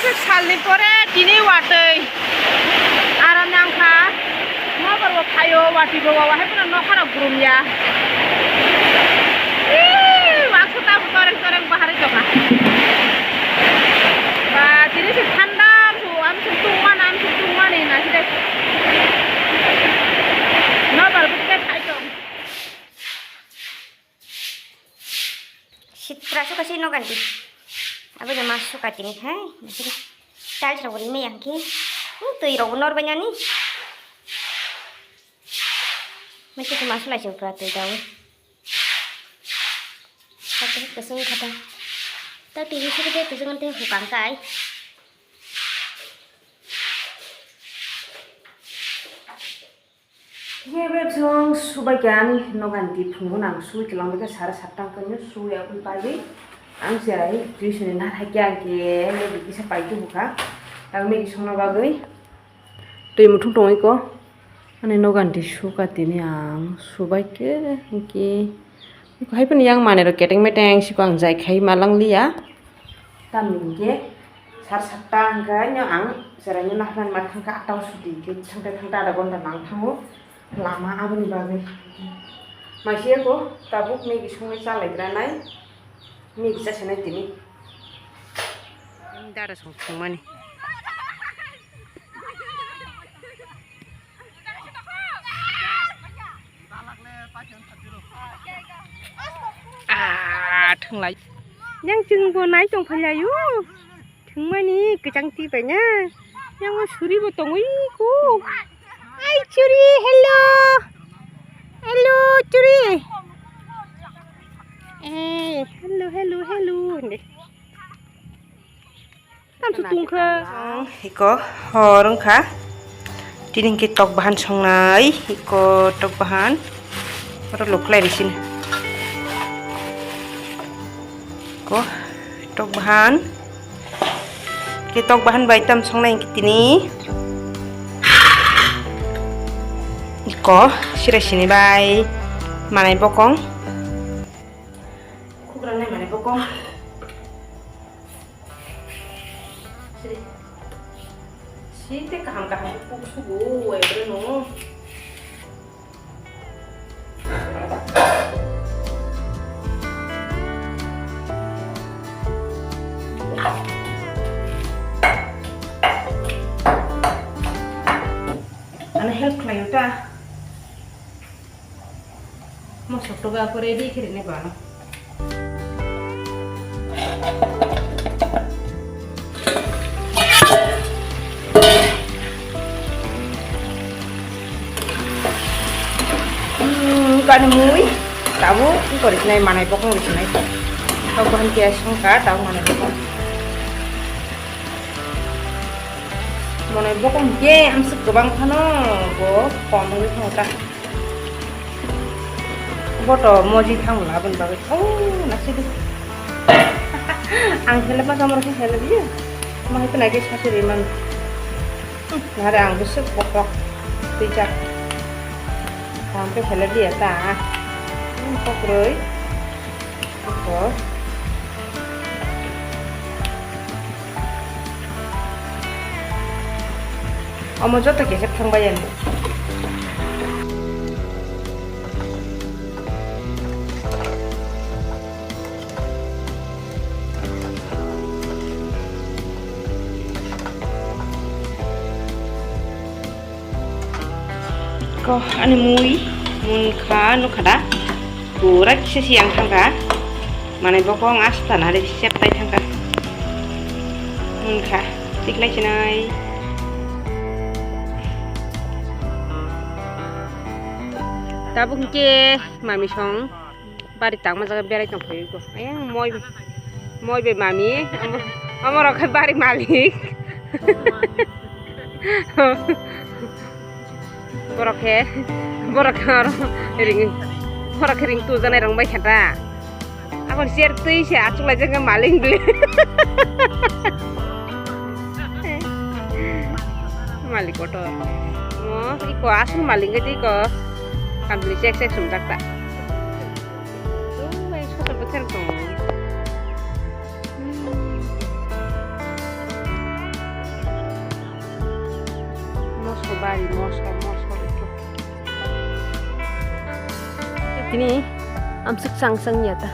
salni pore tini watai aram nyangka mau baru kayo wati bawa wahai pun no kana gurum ya maksud aku toreng bahari joka ba tini si thanda su am sentuman ini nasi deh no baru kita kayo Sitra suka sih no ganti. Apa jam masuk aja nih, hai? Masih tal serabun ini yang ki. Tuh irobunor banyak nih. Masih tuh masuk lah juga tuh tahu. Tapi kesini kata. Tapi ini sih kita tuh jangan teh bukan kai. ये बेचों सुबह क्या नहीं नौकरी फुंगुन आंग सुई किलोमीटर 7:30 करने सुई अपन पाई आंग सेराई ट्यूशन ना था क्या के मैं बिकी से पाई तो बुका आंग मैं किसों बागै तो ये मुठुं टोंगी को अने नौकरी सु काटी ने आंग सुबह के कि कहीं पर नियांग माने रो केटिंग में टैंग सिको आंग जाय खाई मालांग लिया तामिंग के 7:30 का न्यो आंग सेराई ना हन mat thang ka ataw sudi ke thang ada gonda nang thango lama abani bagai masih aku tabuk nih sungai salai granai nih bisa sana tini ini ada songkong mana thang yang jenggo naik tong pelayu thang mana kecang tipenya yang suri botong iku Hai curi, hello curi. Hello. Tam sutung ke. Iko horong ka. Tining kitok bahan songnai. Iko tok bahan. Baru luklay di sini. Iko tok bahan. Kitok bahan baitam songnai kitini. Iko sire sini bay manai bokong kukurane manai bokong site kaham sugu no ana help klayuta masuk tuh aku ready kirimnya bana kan mui tahu ini di sini mana pokoknya di sini tahu bahan kias sangka tahu mana pokoknya mana pokoknya ye amsek kebang kano go komeng itu kita foto moji thang laban bagai nasi tu ang hele pas amar ke hele dia mah itu lagi satu riman nare ang besok pokok pijak sampai hele dia ta pokroy apa Omo joto gesek thang bayan ane mui mun kha nu khada pura kisi siang thangka manai bokong asta nari siap tai thangka mun kha tiklai chinai tabung ke mami song bari tang ma jaga berai tang phoi ko ayang moi be mami amar ka bari malik borak ring tu janai rang bai khata akon share tui se achula janga maling bele malik kotor iko asul maling ke iko kambli sek sumtak ta tuh ai soto beter to bari mosor itu. Ini amsik sang-sang nyata.